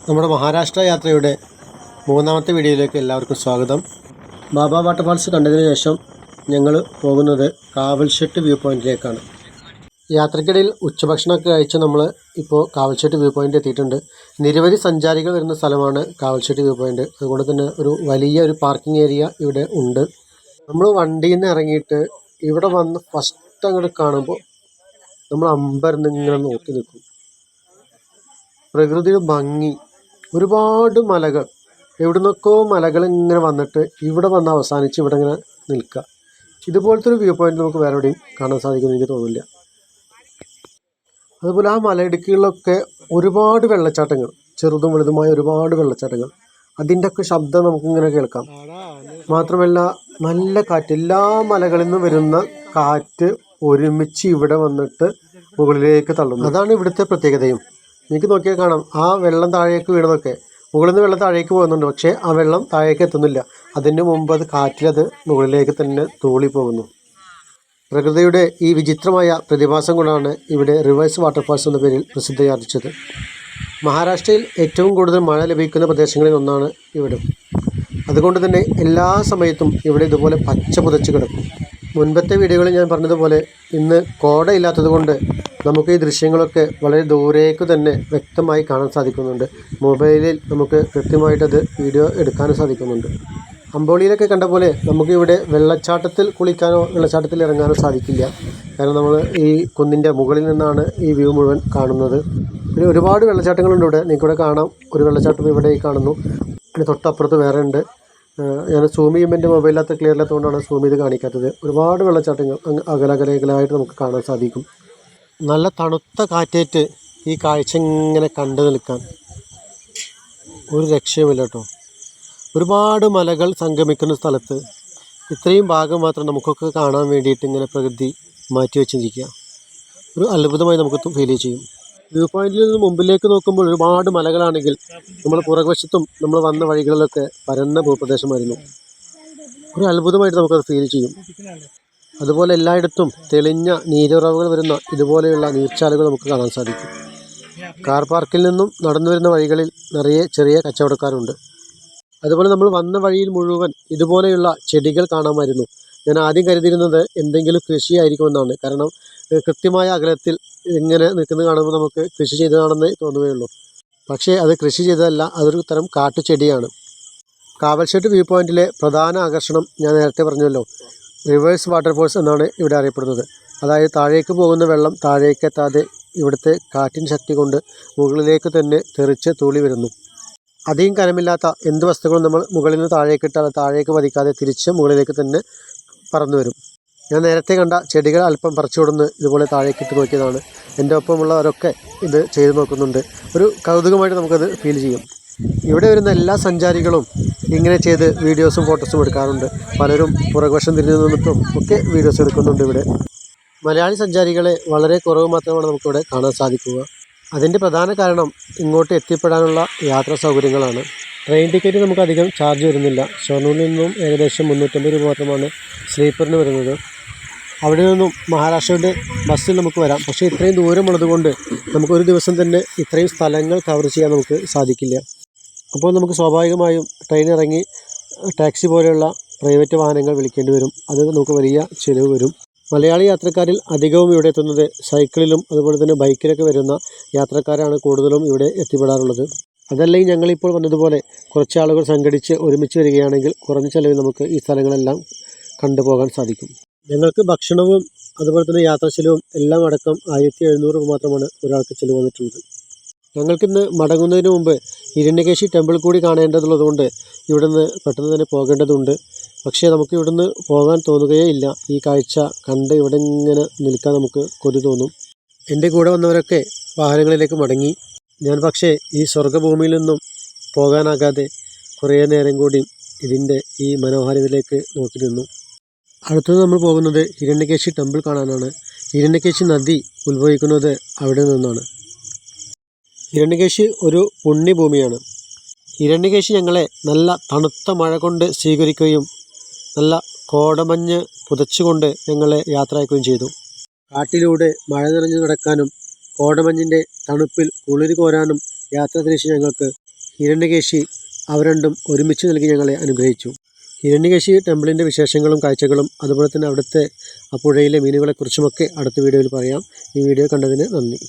നമ്മുടെ മഹാരാഷ്ട്ര യാത്രയുടെ മൂന്നാമത്തെ വീഡിയോയിലേക്ക് എല്ലാവർക്കും സ്വാഗതം. ബാബ വാട്ടർഫാൾസ് കണ്ടതിന് ശേഷം ഞങ്ങൾ പോകുന്നത് കാവൽഷെട്ട് വ്യൂ പോയിന്റിലേക്കാണ്. യാത്രക്കിടയിൽ ഉച്ചഭക്ഷണമൊക്കെ കഴിച്ച് നമ്മൾ ഇപ്പോൾ കാവൽഷെട്ട് വ്യൂ പോയിന്റ് എത്തിയിട്ടുണ്ട്. നിരവധി സഞ്ചാരികൾ വരുന്ന സ്ഥലമാണ് കാവൽഷെട്ട് വ്യൂ പോയിന്റ്. അതുകൊണ്ട് തന്നെ ഒരു വലിയ പാർക്കിംഗ് ഏരിയ ഇവിടെ ഉണ്ട്. നമ്മൾ വണ്ടിയിൽ നിന്ന് ഇറങ്ങിയിട്ട് ഇവിടെ വന്ന് ഫസ്റ്റ് അങ്ങോട്ട് കാണുമ്പോൾ നമ്മൾ അമ്പരന്ന് ഇങ്ങനെ നോക്കി നിൽക്കും. പ്രകൃതിയുടെ ഭംഗി, ഒരുപാട് മലകൾ, എവിടുന്നൊക്കെയോ മലകൾ ഇങ്ങനെ വന്നിട്ട് ഇവിടെ വന്ന് അവസാനിച്ച് ഇവിടെ ഇങ്ങനെ നിൽക്കുക. ഇതുപോലത്തെ ഒരു വ്യൂ പോയിന്റ് നമുക്ക് വേറെ എവിടെയും കാണാൻ സാധിക്കുമെന്ന് എനിക്ക് തോന്നുന്നില്ല. അതുപോലെ ആ മലയിടുക്കുകളിലൊക്കെ ഒരുപാട് വെള്ളച്ചാട്ടങ്ങൾ, ചെറുതും വലുതുമായ ഒരുപാട് വെള്ളച്ചാട്ടങ്ങൾ, അതിൻ്റെയൊക്കെ ശബ്ദം നമുക്കിങ്ങനെ കേൾക്കാം. മാത്രമല്ല നല്ല കാറ്റ്, എല്ലാ മലകളിൽ നിന്നും വരുന്ന കാറ്റ് ഒരുമിച്ച് ഇവിടെ വന്നിട്ട് മുകളിലേക്ക് തള്ളുന്നു. അതാണ് ഇവിടുത്തെ പ്രത്യേകതയും. എനിക്ക് നോക്കിയാൽ കാണാം, ആ വെള്ളം താഴേക്ക് വീണതൊക്കെ മുകളിൽ നിന്ന് വെള്ളം താഴേക്ക് പോകുന്നുണ്ട്. പക്ഷേ ആ വെള്ളം താഴേക്ക് എത്തുന്നില്ല. അതിന് മുമ്പ് അത് കാറ്റിലത് മുകളിലേക്ക് തന്നെ തൂളിപ്പോകുന്നു. പ്രകൃതിയുടെ ഈ വിചിത്രമായ പ്രതിഭാസം കൊണ്ടാണ് ഇവിടെ റിവേഴ്സ് വാട്ടർഫാൾസ് എന്ന പേരിൽ പ്രസിദ്ധിയാർജിച്ചത്. മഹാരാഷ്ട്രയിൽ ഏറ്റവും കൂടുതൽ മഴ ലഭിക്കുന്ന പ്രദേശങ്ങളിൽ ഒന്നാണ് ഇവിടെ. അതുകൊണ്ട് തന്നെ എല്ലാ സമയത്തും ഇവിടെ ഇതുപോലെ പച്ച പുതച്ച് കിടക്കും. മുൻപത്തെ വീഡിയോകളിൽ ഞാൻ പറഞ്ഞതുപോലെ ഇന്ന് കോടയില്ലാത്തത് കൊണ്ട് നമുക്ക് ഈ ദൃശ്യങ്ങളൊക്കെ വളരെ ദൂരേക്ക് തന്നെ വ്യക്തമായി കാണാൻ സാധിക്കുന്നുണ്ട്. മൊബൈലിൽ നമുക്ക് കൃത്യമായിട്ടത് വീഡിയോ എടുക്കാനും സാധിക്കുന്നുണ്ട്. അമ്പോളിയിലൊക്കെ കണ്ട പോലെ നമുക്കിവിടെ വെള്ളച്ചാട്ടത്തിൽ കുളിക്കാനോ വെള്ളച്ചാട്ടത്തിൽ ഇറങ്ങാനോ സാധിക്കില്ല. കാരണം നമ്മൾ ഈ കുന്നിൻ്റെ മുകളിൽ നിന്നാണ് ഈ വ്യൂ മുഴുവൻ കാണുന്നത്. പിന്നെ ഒരുപാട് വെള്ളച്ചാട്ടങ്ങളുണ്ട് ഇവിടെ. നിങ്ങൾക്കിവിടെ കാണാം, ഒരു വെള്ളച്ചാട്ടം ഇവിടെ കാണുന്നു. പിന്നെ തൊട്ടപ്പുറത്ത് വേറെ ഉണ്ട്. ഞാൻ സൂം ചെയ്യുമ്പോൾ എൻ്റെ മൊബൈലിനകത്ത് ക്ലിയർ ഇല്ലാത്തതുകൊണ്ടാണ് സൂം ചെയ്ത് കാണിക്കാത്തത്. ഒരുപാട് വെള്ളച്ചാട്ടങ്ങൾ അകലകലകളായിട്ട് നമുക്ക് കാണാൻ സാധിക്കും. നല്ല തണുത്ത കാറ്റേറ്റ് ഈ കാഴ്ച ഇങ്ങനെ കണ്ടു നിൽക്കാൻ ഒരു രക്ഷയുമില്ല കേട്ടോ. ഒരുപാട് മലകൾ സംഗമിക്കുന്ന സ്ഥലത്ത് ഇത്രയും ഭാഗം മാത്രം നമുക്കൊക്കെ കാണാൻ വേണ്ടിയിട്ട് ഇങ്ങനെ പ്രകൃതി മാറ്റി വെച്ചിരിക്കുക. ഒരു അത്ഭുതമായി നമുക്ക് ഫീൽ ചെയ്യും. വ്യൂ പോയിന്റിൽ നിന്ന് മുമ്പിലേക്ക് നോക്കുമ്പോൾ ഒരുപാട് മലകളാണെങ്കിൽ നമ്മൾ പുറകുവശത്തും നമ്മൾ വന്ന വഴികളിലൊക്കെ പരന്ന ഭൂപ്രദേശമായിരുന്നു. ഒരു അത്ഭുതമായിട്ട് നമുക്കത് ഫീൽ ചെയ്യും. അതുപോലെ എല്ലായിടത്തും തെളിഞ്ഞ നീരുറവുകൾ വരുന്ന ഇതുപോലെയുള്ള നീർച്ചാലുകൾ നമുക്ക് കാണാൻ സാധിക്കും. കാർ പാർക്കിൽ നിന്നും നടന്നു വരുന്ന വഴികളിൽ നിറയെ ചെറിയ കച്ചവടക്കാരുണ്ട്. അതുപോലെ നമ്മൾ വന്ന വഴിയിൽ മുഴുവൻ ഇതുപോലെയുള്ള ചെടികൾ കാണാമായിരുന്നു. ഞാൻ ആദ്യം കരുതിയിരുന്നത് എന്തെങ്കിലും കൃഷിയായിരിക്കുമെന്നാണ്. കാരണം കൃത്യമായ അകലത്തിൽ ഇങ്ങനെ നിൽക്കുന്നത് കാണുമ്പോൾ നമുക്ക് കൃഷി ചെയ്തതാണെന്ന് തോന്നുകയുള്ളൂ. പക്ഷേ അത് കൃഷി ചെയ്തതല്ല, അതൊരു തരം കാട്ടുചെടിയാണ്. കാവൽഷെട്ട് വ്യൂ പോയിന്റിലെ പ്രധാന ആകർഷണം ഞാൻ നേരത്തെ പറഞ്ഞല്ലോ, റിവേഴ്സ് വാട്ടർഫോൾസ് എന്നാണ് ഇവിടെ അറിയപ്പെടുന്നത്. അതായത് താഴേക്ക് പോകുന്ന വെള്ളം താഴേക്ക് എത്താതെ ഇവിടുത്തെ കാറ്റിൻ ശക്തി കൊണ്ട് മുകളിലേക്ക് തന്നെ തെറിച്ച് തൂളി വരുന്നു. അധികം കനമില്ലാത്ത എന്ത് വസ്തുക്കളും നമ്മൾ മുകളിൽ നിന്ന് താഴേക്ക് ഇട്ടാൽ താഴേക്ക് പതിക്കാതെ തിരിച്ച് മുകളിലേക്ക് തന്നെ പറന്നു വരും. ഞാൻ നേരത്തെ കണ്ട ചെടികൾ അല്പം പറിച്ചുകൊടുന്ന് ഇതുപോലെ താഴേക്കിട്ട് നോക്കിയതാണ്. എൻ്റെ ഒപ്പമുള്ളവരൊക്കെ ഇത് ചെയ്തു നോക്കുന്നുണ്ട്. ഒരു കൗതുകമായിട്ട് നമുക്കത് ഫീൽ ചെയ്യും. ഇവിടെ വരുന്ന എല്ലാ സഞ്ചാരികളും ഇങ്ങനെ ചെയ്ത് വീഡിയോസും ഫോട്ടോസും എടുക്കാറുണ്ട്. പലരും പുറകുവശം തിരിഞ്ഞു നിന്നിട്ടും ഒക്കെ വീഡിയോസ് എടുക്കുന്നുണ്ട് ഇവിടെ. മലയാളി സഞ്ചാരികളെ വളരെ കുറവ് മാത്രമാണ് നമുക്കിവിടെ കാണാൻ സാധിക്കുക. അതിൻ്റെ പ്രധാന കാരണം ഇങ്ങോട്ട് എത്തിപ്പെടാനുള്ള യാത്രാ സൗകര്യങ്ങളാണ്. ട്രെയിൻ ടിക്കറ്റ് നമുക്ക് അധികം ചാർജ് വരുന്നില്ല. ഷൊർണൂരിൽ നിന്നും ഏകദേശം 350 രൂപ മാത്രമാണ് സ്ലീപ്പറിന് വരുന്നത്. അവിടെ നിന്നും മഹാരാഷ്ട്രയുടെ ബസ്സിൽ നമുക്ക് വരാം. പക്ഷേ ഇത്രയും ദൂരമുള്ളത് കൊണ്ട് നമുക്കൊരു ദിവസം തന്നെ ഇത്രയും സ്ഥലങ്ങൾ കവർ ചെയ്യാൻ നമുക്ക് സാധിക്കില്ല. അപ്പോൾ നമുക്ക് സ്വാഭാവികമായും ട്രെയിൻ ഇറങ്ങി ടാക്സി പോലെയുള്ള പ്രൈവറ്റ് വാഹനങ്ങൾ വിളിക്കേണ്ടി വരും. അത് നമുക്ക് വലിയ ചിലവ് വരും. മലയാളി യാത്രക്കാരിൽ അധികവും ഇവിടെ എത്തുന്നത് സൈക്കിളിലും അതുപോലെ തന്നെ ബൈക്കിലൊക്കെ വരുന്ന യാത്രക്കാരാണ് കൂടുതലും ഇവിടെ എത്തിപ്പെടാറുള്ളത്. അതല്ലെങ്കിൽ ഞങ്ങളിപ്പോൾ വന്നതുപോലെ കുറച്ച് ആളുകൾ സംഘടിച്ച് ഒരുമിച്ച് വരികയാണെങ്കിൽ കുറഞ്ഞ ചിലവിൽ നമുക്ക് ഈ സ്ഥലങ്ങളെല്ലാം കണ്ടുപോകാൻ സാധിക്കും. ഞങ്ങൾക്ക് ഭക്ഷണവും അതുപോലെ തന്നെ യാത്രാ ചിലവും എല്ലാം അടക്കം 1700 രൂപ മാത്രമാണ് ഒരാൾക്ക് ചിലവ് വന്നിട്ടുള്ളത്. ഞങ്ങൾക്കിന്ന് മടങ്ങുന്നതിന് മുമ്പ് ഹിരണ്യകേശി ടെമ്പിൾ കൂടി കാണേണ്ടതുള്ളതുകൊണ്ട് ഇവിടുന്ന് പെട്ടെന്ന് തന്നെ പോകേണ്ടതുണ്ട്. പക്ഷേ നമുക്ക് ഇവിടുന്ന് പോകാൻ തോന്നുകയേ ഇല്ല. ഈ കാഴ്ച കണ്ട് ഇവിടെ ഇങ്ങനെ നിൽക്കാൻ നമുക്ക് കൊതി തോന്നും. എൻ്റെ കൂടെ വന്നവരൊക്കെ വാഹനങ്ങളിലേക്ക് മടങ്ങി. ഞാൻ പക്ഷേ ഈ സ്വർഗ്ഗഭൂമിയിൽ നിന്നും പോകാനാകാതെ കുറേ നേരം കൂടി ഇതിൻ്റെ ഈ മനോഹാരിതയിലേക്ക് നോക്കി നിന്നു. അടുത്തത് നമ്മൾ പോകുന്നത് ഹിരണ്യകേശി ടെമ്പിൾ കാണാനാണ്. ഹിരണ്യകേശി നദി ഉത്ഭവിക്കുന്നത് അവിടെ നിന്നാണ്. ഹിരണ്യകേശി ഒരു പുണ്യഭൂമിയാണ്. ഹിരണ്യകേശി ഞങ്ങളെ നല്ല തണുത്ത മഴ കൊണ്ട് സ്വീകരിക്കുകയും നല്ല കോടമഞ്ഞ് പുതച്ചുകൊണ്ട് ഞങ്ങളെ യാത്ര അയക്കുകയും ചെയ്തു. കാട്ടിലൂടെ മഴ നനഞ്ഞു നടക്കാനും കോടമഞ്ഞിൻ്റെ തണുപ്പിൽ കുളിര് കോരാനും യാത്ര തിരിച്ച് ഞങ്ങൾക്ക് ഹിരണ്യകേശി അവ രണ്ടും ഒരുമിച്ച് നൽകി ഞങ്ങളെ അനുഗ്രഹിച്ചു. ഹിരണ്യകേശി ടെമ്പിളിൻ്റെ വിശേഷങ്ങളും കാഴ്ചകളും അതുപോലെ തന്നെ അവിടുത്തെ ആ പുഴയിലെ മീനുകളെക്കുറിച്ചുമൊക്കെ അടുത്ത വീഡിയോയിൽ പറയാം. ഈ വീഡിയോ കണ്ടതിന് നന്ദി.